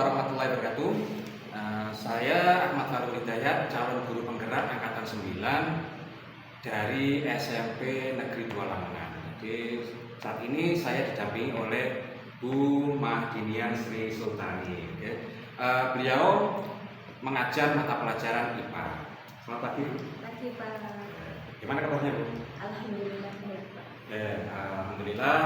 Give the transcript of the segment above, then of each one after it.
warahmatullahi wabarakatuh. Saya Ahmad Farul Hidayat, calon guru penggerak angkatan 9 dari SMP Negeri 2 Lamongan. Jadi saat ini saya didampingi oleh Bu Mahdinian Sri Sultani. Beliau mengajar mata pelajaran IPA. Selamat pagi. Pagi Pak. Gimana kabarnya Bu? Alhamdulillah baik Pak. Alhamdulillah.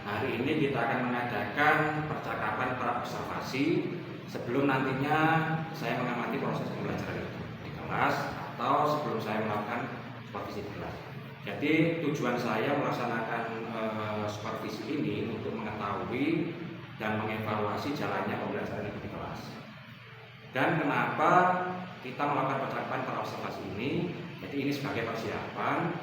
Hari ini kita akan mengadakan percakapan praobservasi sebelum nantinya saya mengamati proses pembelajaran itu di kelas atau sebelum saya melakukan supervisi di kelas. Jadi tujuan saya melaksanakan supervisi ini untuk mengetahui dan mengevaluasi jalannya pembelajaran itu di kelas. Dan kenapa kita melakukan percakapan praobservasi ini? Jadi ini sebagai persiapan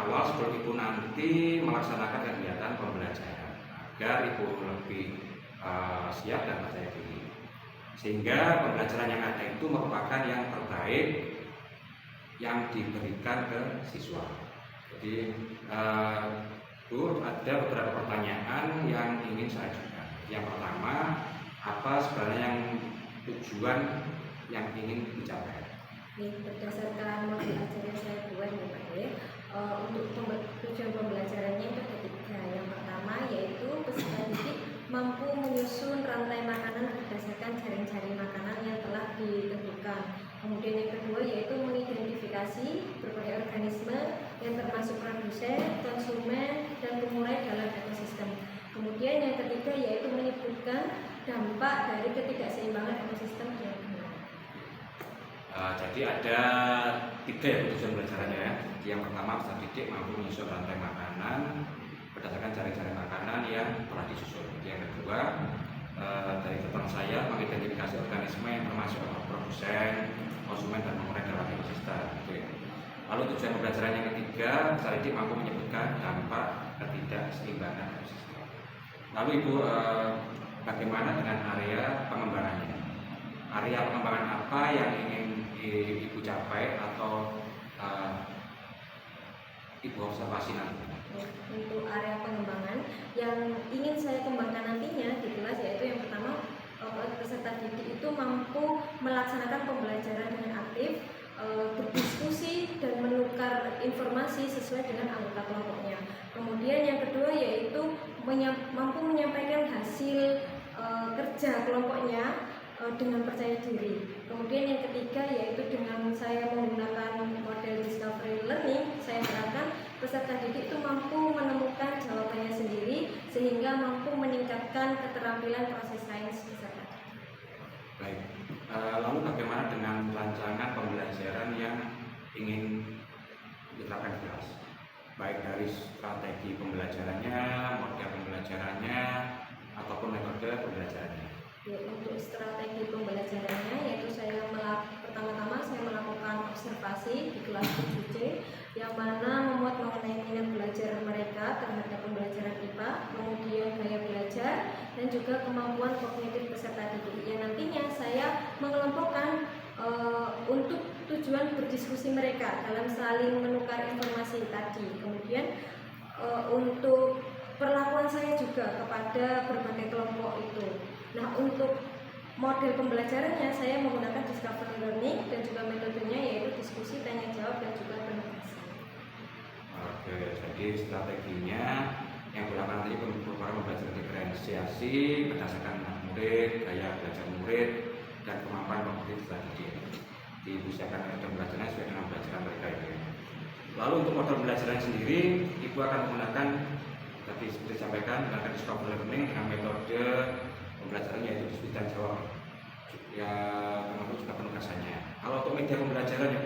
awal sebelum Ibu nanti melaksanakan kegiatan pembelajaran agar Ibu lebih siap dan percaya diri, sehingga pembelajaran yang ada itu merupakan yang terbaik yang diberikan ke siswa. Jadi Bu, ada beberapa pertanyaan yang ingin saya ajukan. Yang pertama, apa sebenarnya yang tujuan yang ingin dicapai? Berdasarkan modul ajar yang saya buat ya Pak ya, untuk tujuan pembelajarannya itu ada 3. Yang pertama yaitu peserta didik mampu menyusun rantai makanan berdasarkan jaring-jaring makanan yang telah ditentukan. Kemudian yang kedua yaitu mengidentifikasi berbagai organisme yang termasuk produsen, konsumen, dan pemulai dalam ekosistem. Kemudian yang ketiga yaitu menyebutkan dampak dari ketidakseimbangan ekosistem yang Jadi ada 3 ya tujuan pembelajarannya ya. Yang pertama, peserta didik mampu menyusun rantai makanan berdasarkan jaring-jaring makanan yang telah disusun. Yang kedua, dari keterangan saya, mengidentifikasi organisme yang termasuk produsen, konsumen, dan pemulai dalam ekosistem. Lalu tujuan pembelajaran yang ketiga, peserta didik mampu menyebutkan dampak ketidakseimbangan ekosistem. Lalu Ibu, bagaimana dengan area pengembangannya? Area pengembangan apa yang ingin Ibu capai atau Ibu observasi nanti? Untuk area pengembangan yang ingin saya kembangkan nantinya di kelas yaitu yang pertama, peserta didik itu mampu melaksanakan pembelajaran dengan aktif, berdiskusi dan menukar informasi sesuai dengan anggota kelompoknya. Kemudian yang kedua yaitu mampu menyampaikan hasil kerja kelompoknya dengan percaya diri. Kemudian yang ketiga yaitu dengan saya menggunakan model discovery learning, saya harapkan peserta didik itu mampu menemukan jawabannya sendiri sehingga mampu meningkatkan keterampilan proses sains peserta. Baik. Lalu bagaimana dengan rancangan pembelajaran yang ingin diterapkan di kelas? Baik dari strategi pembelajarannya, model pembelajarannya, ataupun metode pembelajarannya. Ya, untuk strategi pembelajarannya yaitu pertama-tama saya melakukan observasi di kelas 7C yang mana memuat mengenai minat belajar mereka terhadap pembelajaran IPA, kemudian gaya belajar dan juga kemampuan kognitif peserta didik yang nantinya saya mengelompokkan untuk tujuan berdiskusi mereka dalam saling menukar informasi tadi. Kemudian untuk perlakuan saya juga kepada berbagai kelompok itu. Nah, untuk model pembelajarannya saya menggunakan discovery learning dan juga metodenya yaitu diskusi, tanya jawab, dan juga penugasan. Oke, jadi strateginya yang dilakukan tadi merupakan pembelajaran diferensiasi berdasarkan murid, gaya belajar murid, dan kemampuan kognitif peserta didik. Diusahakan metode pembelajarannya sesuai dengan pembelajaran mereka itu. Lalu untuk model pembelajaran sendiri, Ibu akan menggunakan tadi seperti disampaikan menggunakan discovery learning dengan metode pembelajaran yaitu diskusi dan jawab, ya termasuk juga penugasannya. Kalau untuk media pembelajarannya,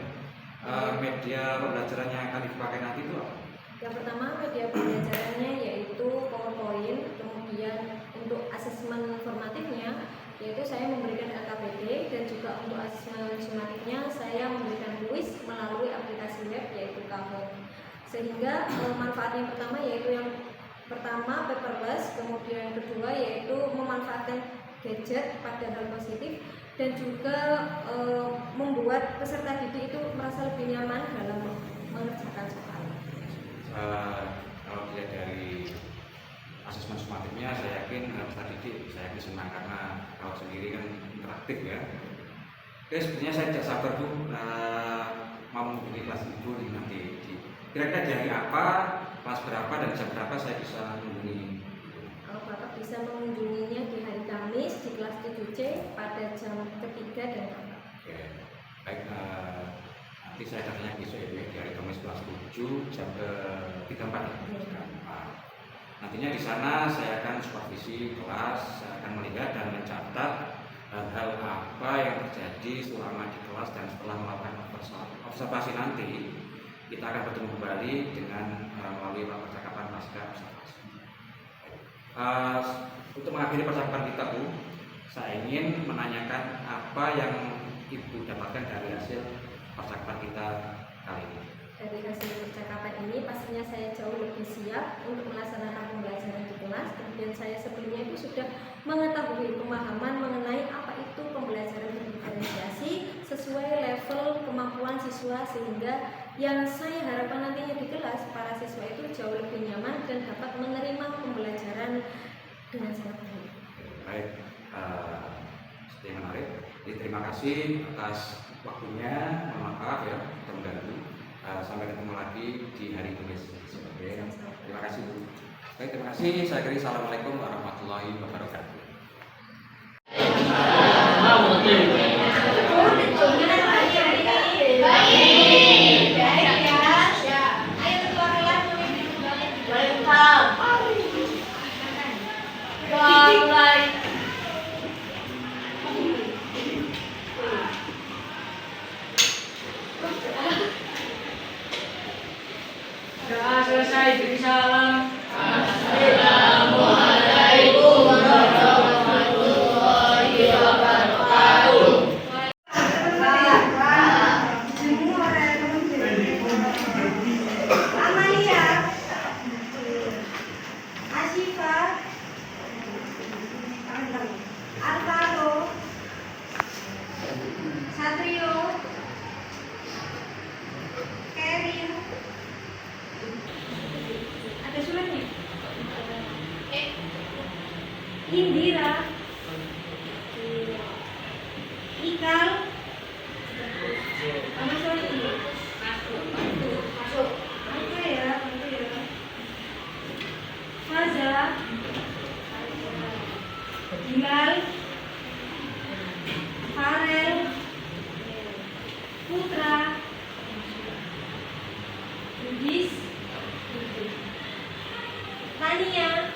media pembelajaran yang akan dipakai nanti itu apa? Yang pertama media pembelajarannya yaitu PowerPoint, kemudian untuk asesmen formatifnya yaitu saya memberikan LKPD dan juga untuk asesmen sumatifnya saya memberikan kuis melalui aplikasi web yaitu Kahoot. Sehingga manfaat yang pertama yaitu yang pertama paperless, kemudian kedua yaitu memanfaatkan gadget pada hal positif dan juga membuat peserta didik itu merasa lebih nyaman dalam mengerjakan soal. Kalau dilihat dari asesmen sumatifnya pastinya saya yakin peserta didik saya yakin senang karena kalau sendiri kan interaktif ya. Oke, sebenarnya saya tidak sabar Bu mau menghubungi kelas Ibu nanti kira-kira di hari apa, kelas berapa dan jam berapa saya bisa menghubungi. Kalau Bapak bisa mengunjunginya di hari Kamis di kelas 7C pada jam ketiga dan keempat. Oke, baik. Nanti saya datangnya besok ya Bu, di hari Kamis kelas 7 jam ke 3.4 ya. Nantinya di sana saya akan supervisi kelas, saya akan melihat dan mencatat hal-hal apa yang terjadi selama di kelas dan setelah melakukan observasi nanti kita akan bertemu kembali dengan melalui percakapan pasca observasi. Untuk mengakhiri percakapan kita Bu, saya ingin menanyakan apa yang Ibu dapatkan dari hasil percakapan kita kali ini. Dari hasil percakapan ini pastinya saya jauh lebih siap untuk melaksanakan pembelajaran di kelas. Kemudian saya sebelumnya itu sudah mengetahui pemahaman mengenai apa itu pembelajaran berdiferensiasi sesuai level kemampuan siswa, sehingga yang saya harapkan nantinya di kelas para siswa itu jauh lebih nyaman dan dapat menerima pembelajaran dengan sangat baik. Baik, yang menarik. Jadi, terima kasih atas waktunya. Mohon maaf ya kita mengganggu. Sampai ketemu lagi di hari Kamis. Terima kasih Bu. Baik, terima kasih. Saya akhiri. Assalamualaikum warahmatullahi wabarakatuh. Selesai, beri salam. Assalamualaikum warahmatullahi wabarakatuh. Amalia, Asyifa, Alvaro, Satrio, Kerin. Ada suratnya? Indira, Ikal, sama Soti. Masuk. Apa ya? Faza, Bilal, Farel, Putra, Budis, Tania,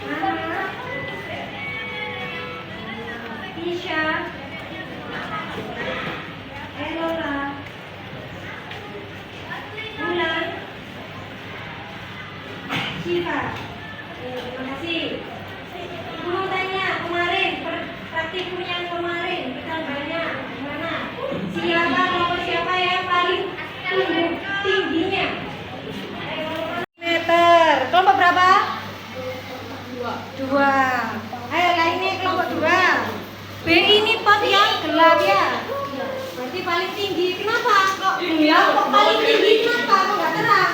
Nana, Tisha, Elola, Bulan, Syifa. Terima kasih. Ibu mau tanya, kemarin praktikum yang kemarin kita banyak gimana? Siapa yang paling tingginya? Meter. Kelompok berapa? Dua. Ayo lainnya kelompok 2. B ini pot yang gelap ya. Berarti paling tinggi. Kenapa kok gelap? Kok paling tinggi? Kenapa kok nggak terang?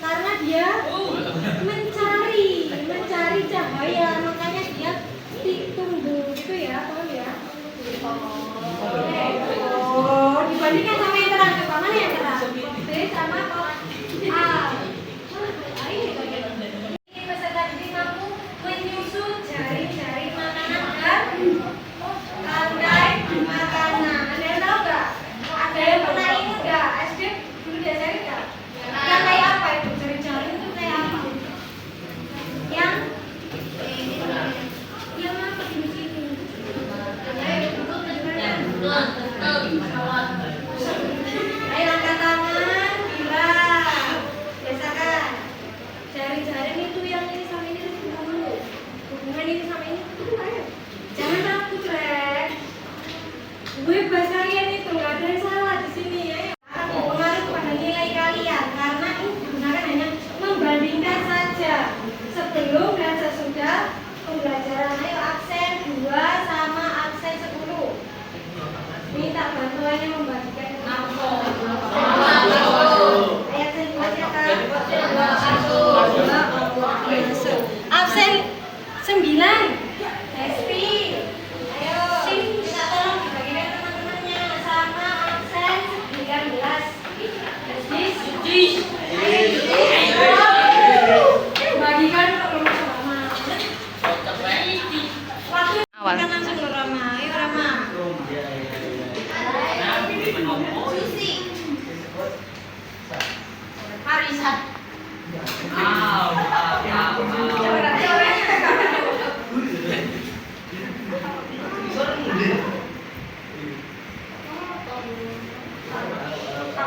Karena dia mencari cahaya, makanya dia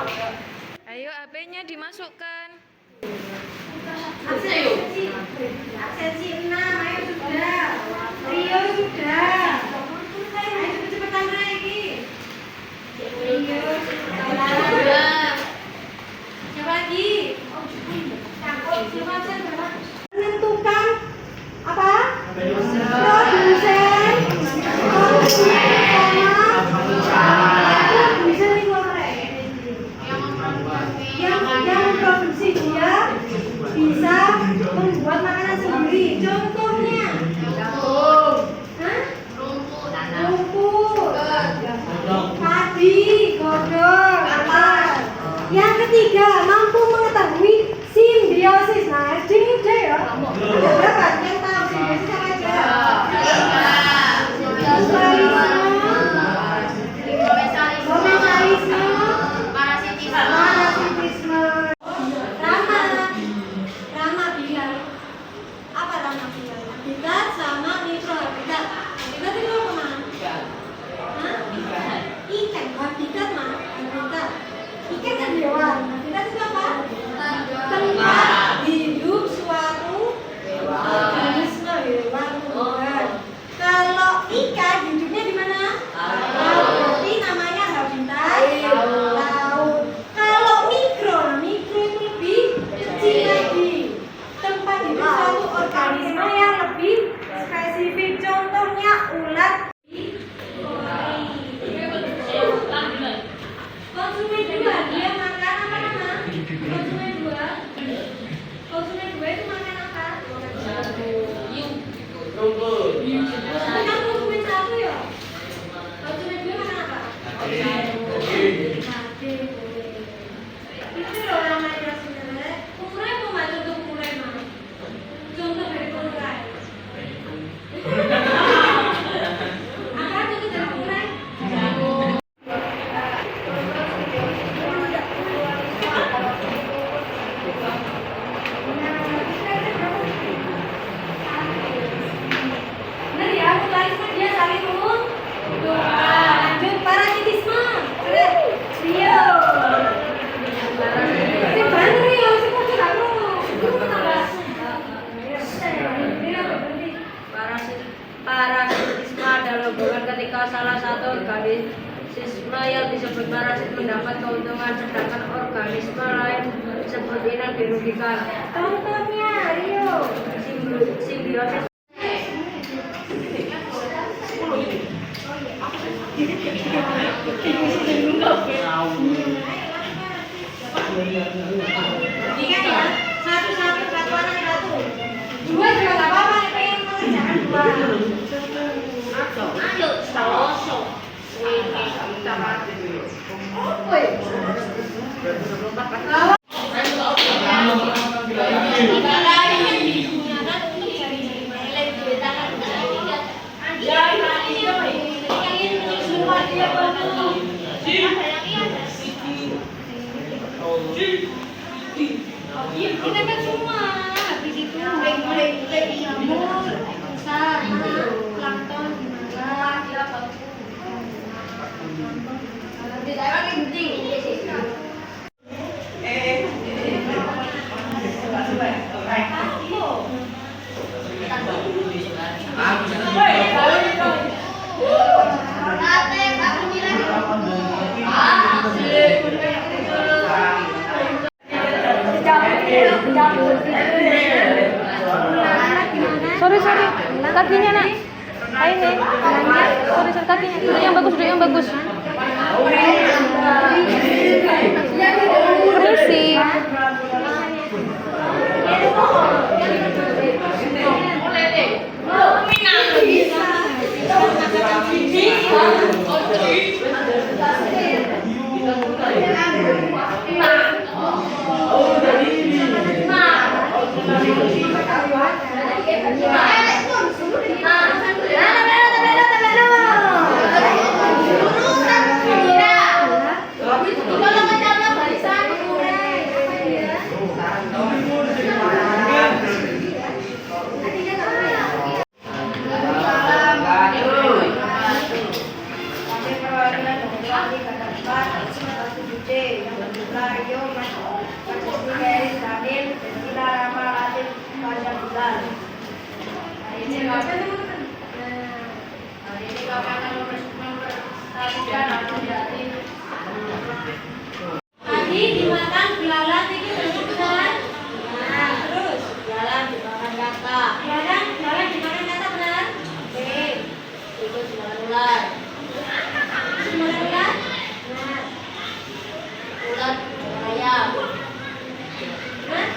Ayo HP-nya dimasukkan. Absensi 6, ayo sudah. Rio sudah. Ayo cepet-cepetan lagi. Rio sudah. Siapa lagi? Cangkok, siapa absen berapa? Menentukan apa? Produsen. Produsen ini orang yang memproduksi dia bisa membuat makanan sendiri. Contohnya rumput, padi, godong, apa. Yang ketiga, mampu mengetahui simbiosis. Nah, ini udah ya. Ada berapa yang tahu simbiosis apa aja? Komensalisme, parasitisme. Rama bilang apa Rama bilang? Habitat sama mikrohabitat. Habitat itu apa mah? Ikan. Habitat mah habitat. Ikan kan hewan. Habitat itu apa? Tempat hidup suatu organisme, hewan, tumbuhan. Kalau ikan hidupnya di mana? Berarti namanya habitat laut. Kalau mikro itu lebih kecil lagi. Tempat hidup suatu organisme yang lebih spesifik. Contohnya ulat. Konsumen 2, dia makan apa nama? Konsumen 2. Konsumen 2 itu makan apa? Kita konsumen 1 ya? Konsumen 2 makan apa? Itu loh namanya sebenarnya. Umurai mau nggak contoh umurai mah? Contoh dari umurai. Apa contoh dari umurai? Benar ya, mutalisme dia saling lanjut parasitisme. Rio. Si bener Rio, si kucing aku. Parasitisme adalah hubungan ketika salah satu organisme yang disebut parasit mendapat keuntungan sedangkan organisme lain disebut inang dirugikan. Contohnya Rio. Simbiosis. Ingat ya, satu anak satu. 2 juga nggak apa-apa, pengen mengerjakan 2. Ayo, selosok. Kita kan semua habis itu mulai nyamuk, besar, plankton gimana? Sorry, kakinya nak. Ini, sorry kakinya. Duduk yang bagus. Bersih. Lario Masih Ramin Bila Rama Latif Pada Bulan. Hari ini kami akan mempresentasikan hasil dari Tadi dimakan belalang ini benar. Nah, terus jalan dimakan kata. belalang dimakan kata benar. Oke. Itu dimakan ular. Dimakan ular. Nah, Ular dimakan ayam. nah.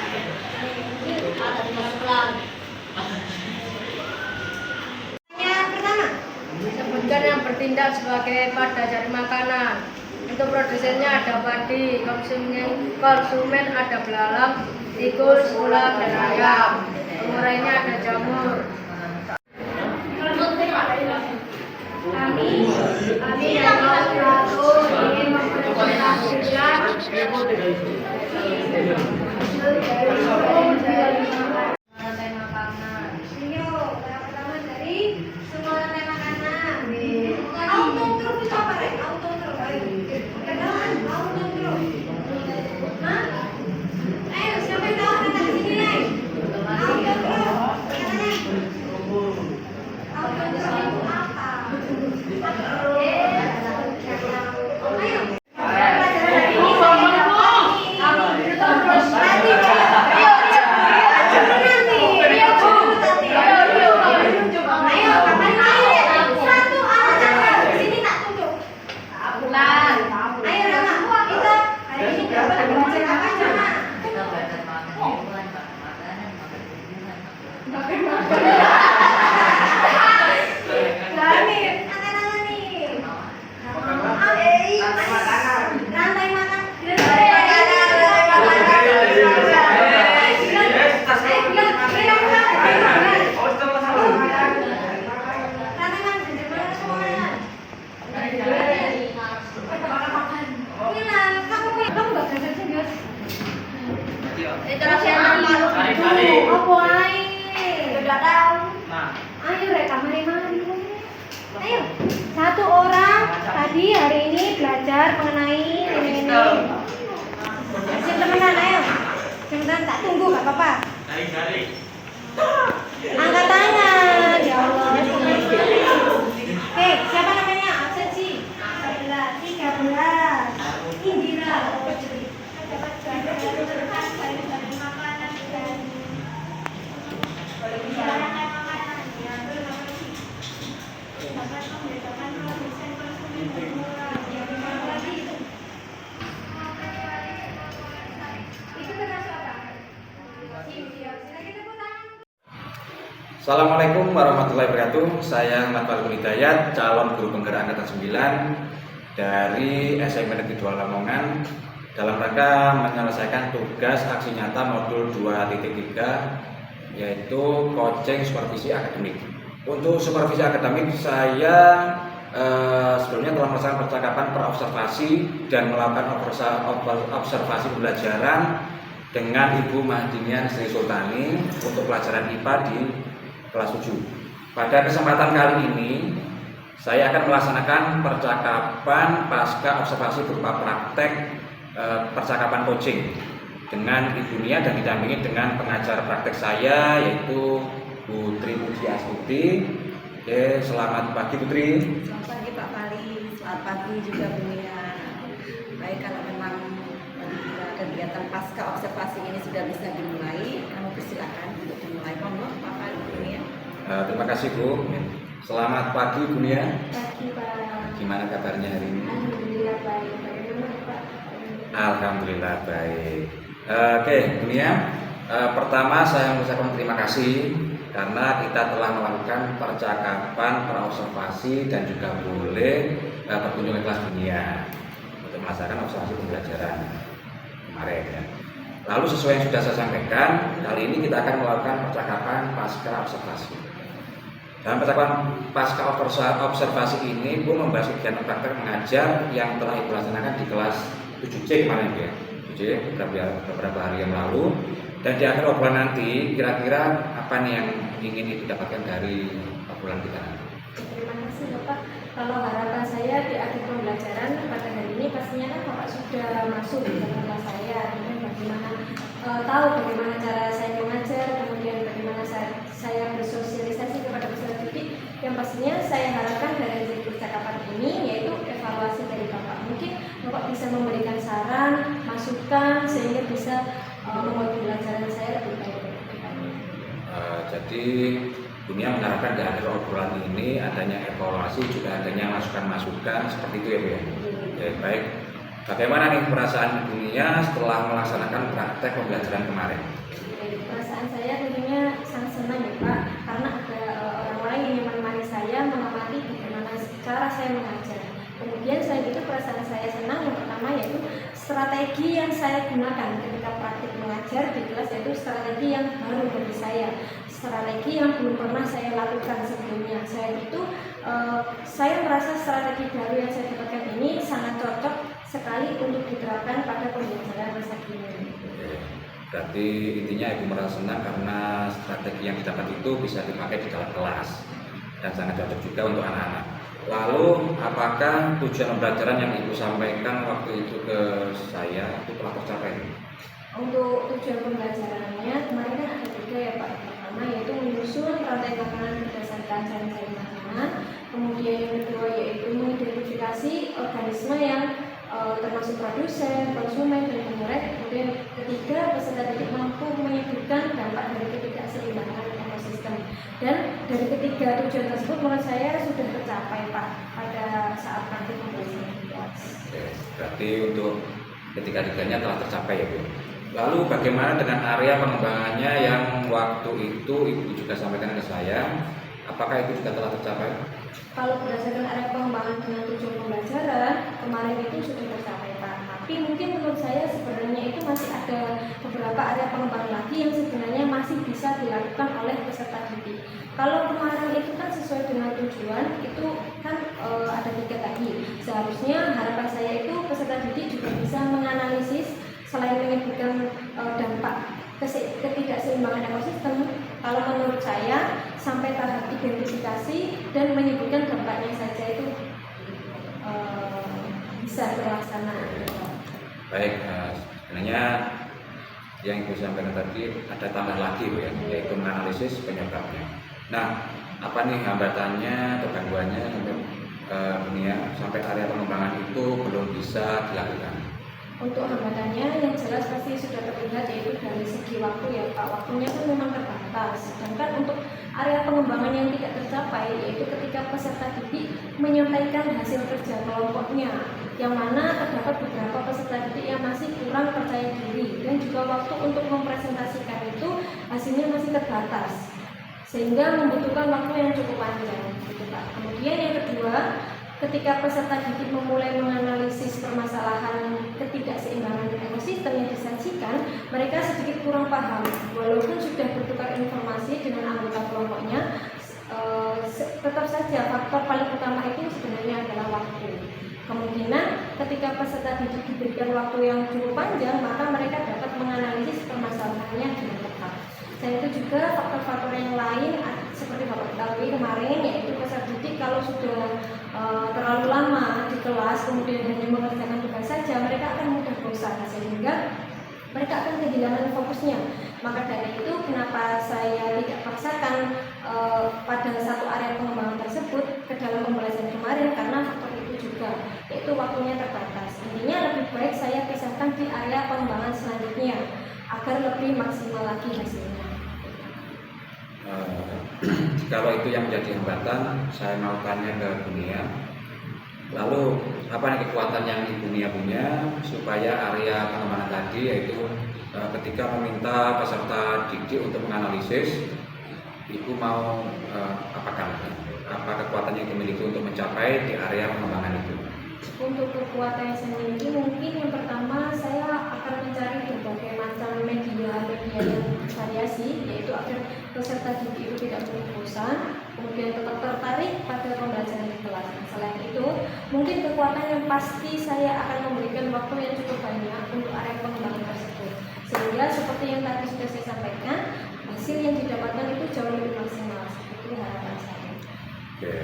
Ada dimakan ular. Yang pertama. Sebutkan yang bertindak sebagai pada cari makanan. Untuk produsennya ada padi, konsumen ada belalang, tikus, ular, dan ayam. Pengurainya ada jamur. Kami yang mau ingin mempresentasikan rantai makanan. Ayo, yang pertama dari semua rantai makanan. Autotroph itu apa, Rek? Autotroph. Ayo. Kenalan, autotroph. Hah? Ayo, siapa yang tahu kata di sini, Rek? Autotroph. Katanya. Autotroph itu apa? Ayo. Pelajaran hari ini saya dapat autotroph. Nanti, Ayo, kapan main? Satu arah cakar. Di sini tak tunjuk. Ayo, Rama. Kita hari ini dapat belajar apa, Rama? Berani. Tangan nih. Rantai makan. Itu rahasia malu. Ayo Rek, mari. Ayo, satu orang tadi hari ini belajar mengenai ini. Temenan, ayo. Temenan, tak tunggu, gak apa-apa. Angkat tangan, ya Allah. Oke, siapa namanya? Absensi. 11, 13. Indira. Dapat makanan dan bicarakan makanan yang bernutrisi. Dapat membedakan produsen konsumen yang murah yang tadi itu. Itu termasuk apa? Silakan tepuk tangan. Assalamualaikum warahmatullahi wabarakatuh. Saya Ahmad Hidayat, calon guru penggerak angkatan 9 dari SMP Negeri 2 Lamongan dalam rangka menyelesaikan tugas aksi nyata modul 2.3 yaitu coaching supervisi akademik. Untuk supervisi akademik saya sebelumnya telah melaksanakan percakapan perobservasi dan melakukan observasi pembelajaran dengan Ibu Mahdinian Sri Sultani untuk pelajaran IPA di kelas 7. Pada kesempatan kali ini saya akan melaksanakan percakapan pasca observasi berupa praktek percakapan coaching dengan Ibu Nia dan didampingi dengan pengajar praktek saya yaitu Putri Pujiastuti. Oke, selamat pagi Putri. Selamat pagi Pak Pali, selamat pagi juga Bu Nia. Baik, kalau memang kegiatan pasca observasi ini sudah bisa dimulai, kami persilakan untuk dimulai. Monggo Pak Pali, Bu Nia. Terima kasih Bu. Selamat pagi Bu Nia. Pagi Pak. Gimana kabarnya hari ini? Alhamdulillah baik. Bagaimana Pak? Alhamdulillah baik. Oke, Bu Nia. Pertama saya mengucapkan terima kasih karena kita telah melakukan percakapan, praobservasi dan juga boleh berkunjung ke kelas dunia untuk melaksanakan observasi pembelajaran kemarin ya. Lalu sesuai yang sudah saya sampaikan, kali ini kita akan melakukan percakapan pasca observasi. Dalam percakapan pasca observasi ini, Bu membahas kegiatan praktek mengajar yang telah Ibu laksanakan di kelas 7C kemarin ya. 7C beberapa hari yang lalu. Dan di akhir obrolan nanti, kira-kira apa nih yang ingin Ibu dapatkan dari obrolan kita nanti? Terima kasih Bapak. Kalau harapan saya di akhir pembelajaran pada hari ini pastinya kan Bapak sudah masuk di dalam kelas saya, kemudian bagaimana tahu bagaimana cara saya mengajar, kemudian bagaimana saya bersosialisasi kepada peserta didik. Yang pastinya saya harapkan dari percakapan ini yaitu evaluasi dari Bapak. Mungkin Bapak bisa memberikan saran, masukan sehingga bisa membuat pembelajaran saya lebih baik. Jadi Bunia mengharapkan di akhir obrolan ini adanya evaluasi, juga adanya masukan-masukan seperti itu ya Bu ya. Oke, baik. Bagaimana nih perasaan Bunia setelah melaksanakan praktek pembelajaran kemarin? Perasaan saya tentunya sangat senang ya Pak, karena ada orang lain yang menemani saya mengamati bagaimana cara saya mengajar. Kemudian selain itu perasaan saya senang yang pertama yaitu strategi yang saya gunakan ketika praktik mengajar di kelas, yaitu strategi yang baru bagi saya, strategi yang belum pernah saya lakukan sebelumnya. Saya merasa strategi baru yang saya dapatkan ini sangat cocok sekali untuk diterapkan pada pembelajaran masa kini. Berarti intinya Ibu merasa senang karena strategi yang didapat itu bisa dipakai di dalam kelas dan sangat cocok juga untuk anak-anak. Lalu apakah tujuan pembelajaran yang Ibu sampaikan waktu itu ke saya itu telah tercapai? Untuk tujuan pembelajarannya kemarin kan ada 3 ya Pak. Pertama yaitu menyusun rantai makanan berdasarkan cari-cari makanan. Kemudian yang kedua yaitu mengidentifikasi organisme yang termasuk produsen, konsumen, dan penyerap. Kemudian ketiga, peserta didik mampu menyebutkan dampak dari ketidakseimbangan ekosistem. Dan dari ketiga tujuan tersebut menurut saya sudah tercapai Pak pada saat praktik pembelajaran. Oke, berarti untuk ketiga-tiganya telah tercapai ya Bu. Lalu bagaimana dengan area pengembangannya yang waktu itu Ibu juga sampaikan ke saya? Apakah itu juga telah tercapai? Kalau berdasarkan area pengembangan dengan tujuan pembelajaran, kemarin itu sudah tercapai Pak. Tapi mungkin menurut saya sebenarnya itu masih ada beberapa area pengembangan lagi yang sebenarnya masih bisa dilakukan oleh peserta didik. Kalau kemarin itu kan sesuai dengan tujuan, itu kan ada 3 tadi. Seharusnya harapan saya itu peserta didik juga bisa menganalisis selain menyebutkan dampak ketidakseimbangan ekosistem. Kalau menurut saya sampai tahap identifikasi dan menyebutkan dampaknya saja itu bisa terlaksana. Baik, sebenarnya yang Ibu sampaikan tadi ada tambah lagi Bu ya, yaitu menganalisis penyebabnya. Nah, apa nih hambatannya atau gangguannya sampai Bunia sampai area pengembangan itu belum bisa dilakukan? Untuk hambatannya yang jelas pasti sudah terlihat yaitu dari segi waktu ya Pak. Waktunya kan memang terbatas. Sedangkan untuk area pengembangan yang tidak tercapai yaitu ketika peserta didik menyampaikan hasil kerja kelompoknya, yang mana terdapat beberapa peserta didik yang masih kurang percaya diri dan juga waktu untuk mempresentasikan itu hasilnya masih terbatas, sehingga membutuhkan waktu yang cukup panjang gitu Pak. Kemudian yang kedua, ketika peserta didik memulai menganalisis permasalahan ketidakseimbangan ekosistem yang disajikan, mereka sedikit kurang paham. Walaupun sudah bertukar informasi dengan anggota kelompoknya, tetap saja faktor paling utama itu sebenarnya adalah waktu. Kemungkinan ketika peserta didik diberikan waktu yang cukup panjang, maka mereka dapat menganalisis permasalahannya dengan tepat. Selain itu juga faktor-faktor yang lain seperti Bapak ketahui kemarin, yaitu peserta didik kalau sudah terlalu lama di kelas kemudian hanya mengerjakan tugas saja, mereka akan mudah bosan sehingga mereka akan kehilangan fokusnya. Maka dari itu kenapa saya tidak paksakan pada satu area pengembangan tersebut ke dalam pembelajaran kemarin, karena faktor itu juga yaitu waktunya terbatas. Intinya lebih baik saya pisahkan di area pengembangan selanjutnya agar lebih maksimal lagi hasilnya. Kalau itu yang menjadi hambatan, saya mau tanya ke Bunia. Lalu apa nih kekuatan yang Bunia punya supaya area pengembangan tadi, yaitu ketika meminta peserta didik untuk menganalisis, Ibu mau apa kekuatan yang dimiliki untuk mencapai di area pengembangan itu? Untuk kekuatan yang saya miliki, mungkin yang pertama saya akan mencari berbagai macam media yang variasi, yaitu agar peserta didik itu tidak bosan, kemudian tetap tertarik pada pembelajaran di kelas. Selain itu, mungkin kekuatan yang pasti saya akan memberikan waktu yang cukup banyak untuk area pengembangan tersebut, sehingga seperti yang tadi sudah saya sampaikan, hasil yang didapatkan itu jauh lebih maksimal. Seperti harapan saya. Oke.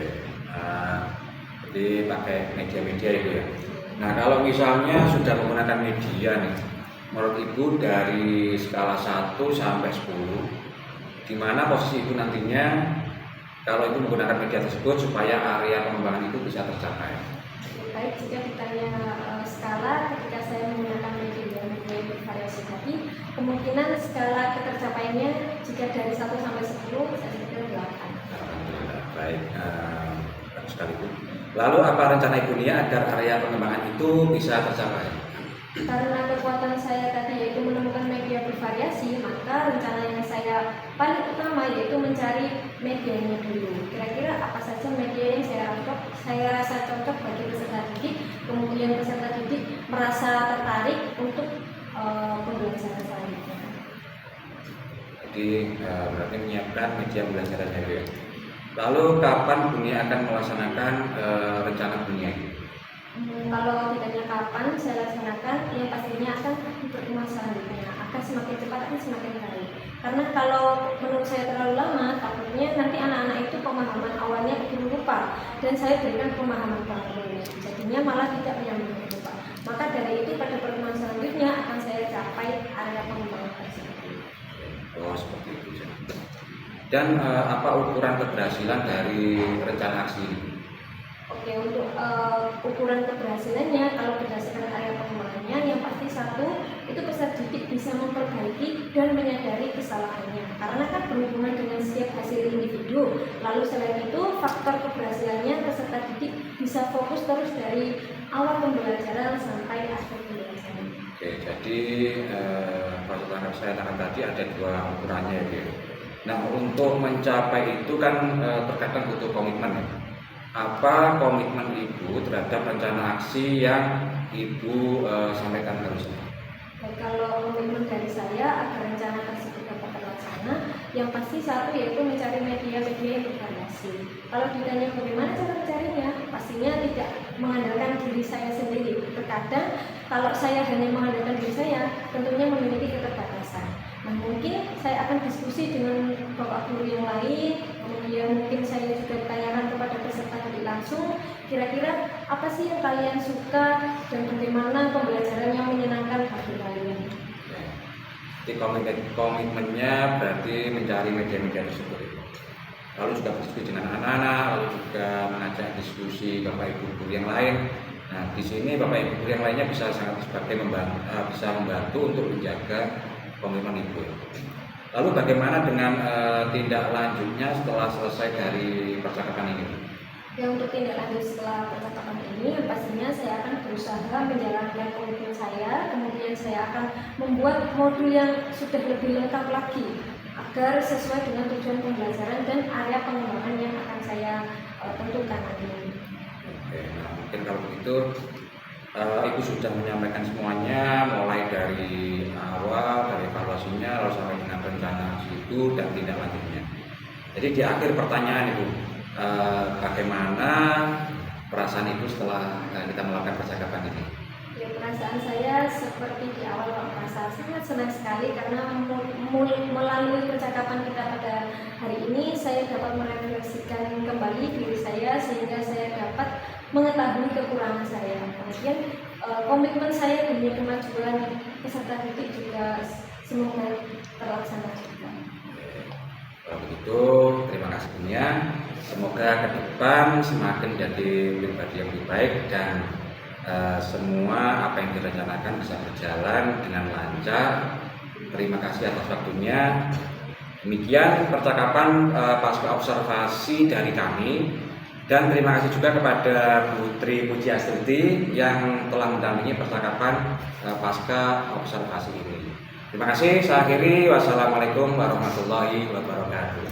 Jadi pakai media-media itu ya. Nah kalau misalnya sudah menggunakan media nih, menurut Ibu dari skala 1 sampai 10, di mana posisi Ibu nantinya kalau Ibu menggunakan media tersebut supaya area pengembangan itu bisa tercapai? Baik, jika ditanya skala ketika saya menggunakan media yang bervariasi tadi, kemungkinan skala ketercapaiannya jika dari 1 sampai 10 bisa dikira 8. Alhamdulillah, baik, bagus sekali Bu. Lalu apa rencana Ibu Nia agar area pengembangan itu bisa tercapai? Karena kekuatan saya tadi yaitu menemukan media bervariasi, maka rencana yang saya paling utama yaitu mencari medianya dulu. Kira-kira apa saja media yang saya rasa cocok bagi peserta didik, kemudian peserta didik merasa tertarik untuk pembelajaran selanjutnya. Jadi berarti menyiapkan media pembelajarannya ya. Lalu kapan Bu Nia akan melaksanakan rencana Bu Nia? Kalau ditanya kapan saya laksanakan, yang pastinya akan di pertemuan selanjutnya akan semakin cepat akan semakin baik. Karena kalau menurut saya terlalu lama, takutnya nanti anak-anak itu pemahaman awalnya keburu lupa dan saya berikan pemahaman baru, jadinya malah tidak benar-benar lupa. Maka dari itu pada pertemuan selanjutnya akan saya capai area pengembangan tersebut. Oh seperti itu. Dan apa ukuran keberhasilan dari rencana aksi ini? Oke, untuk ukuran keberhasilannya, kalau berdasarkan area pengembangannya, yang pasti satu, itu peserta didik bisa memperbaiki dan menyadari kesalahannya. Karena kan berhubungan dengan setiap hasil individu. Lalu selain itu, faktor keberhasilannya peserta didik bisa fokus terus dari awal pembelajaran sampai akhir pembelajaran. Oke, jadi kalau saya tangkap tadi ada 2 ukurannya ya. Nah untuk mencapai itu kan terkadang butuh komitmen ya. Apa komitmen Ibu terhadap rencana aksi yang Ibu sampaikan barusan? Baik, kalau komitmen dari saya agar rencana tersebut dapat terlaksana, yang pasti satu yaitu mencari media-media yang bervariasi. Kalau ditanya bagaimana cara mencarinya, pastinya tidak mengandalkan diri saya sendiri. Terkadang kalau saya hanya mengandalkan diri saya, tentunya memiliki keterbatasan. Nah mungkin saya akan diskusi dengan bapak guru yang lain, kemudian mungkin saya juga ditanyakan kepada peserta didik langsung, kira-kira apa sih yang kalian suka dan bagaimana pembelajaran yang menyenangkan bagi kalian. Jadi komitmennya berarti mencari media-media tersebut. Lalu juga berdiskusi dengan anak-anak, lalu juga mengajak diskusi bapak ibu guru yang lain. Nah di sini bapak ibu guru yang lainnya bisa sangat sebagai membantu untuk menjaga komitmen Ibu. Lalu bagaimana dengan tindak lanjutnya setelah selesai dari percakapan ini? Ya untuk tindak lanjut setelah percakapan ini, pastinya saya akan berusaha menjalankan komitmen saya, kemudian saya akan membuat modul yang sudah lebih lengkap lagi agar sesuai dengan tujuan pembelajaran dan area pengembangan yang akan saya tentukan nanti. Oke, nah mungkin kalau begitu Ibu sudah menyampaikan semuanya, mulai dari awal, dari evaluasinya, lalu sampai dengan rencana itu dan tindak lanjutnya. Jadi di akhir pertanyaan Ibu, bagaimana perasaan Ibu setelah kita melakukan percakapan ini? Ya, perasaan saya seperti di awal Pak, merasa sangat senang sekali karena melalui percakapan kita pada hari ini saya dapat merefleksikan kembali diri saya sehingga saya dapat mengetahui kekurangan saya. Kemudian komitmen saya demi kemajuan peserta didik juga semoga terlaksana juga. Kalau begitu, terima kasih Bunia. Semoga ke depan semakin jadi pribadi yang lebih baik dan semua apa yang direncanakan bisa berjalan dengan lancar. Terima kasih atas waktunya. Demikian percakapan pasca observasi dari kami. Dan terima kasih juga kepada Putri Puji Astuti yang telah mendampingi percakapan pasca observasi ini. Terima kasih. Saya akhiri. Wassalamualaikum warahmatullahi wabarakatuh.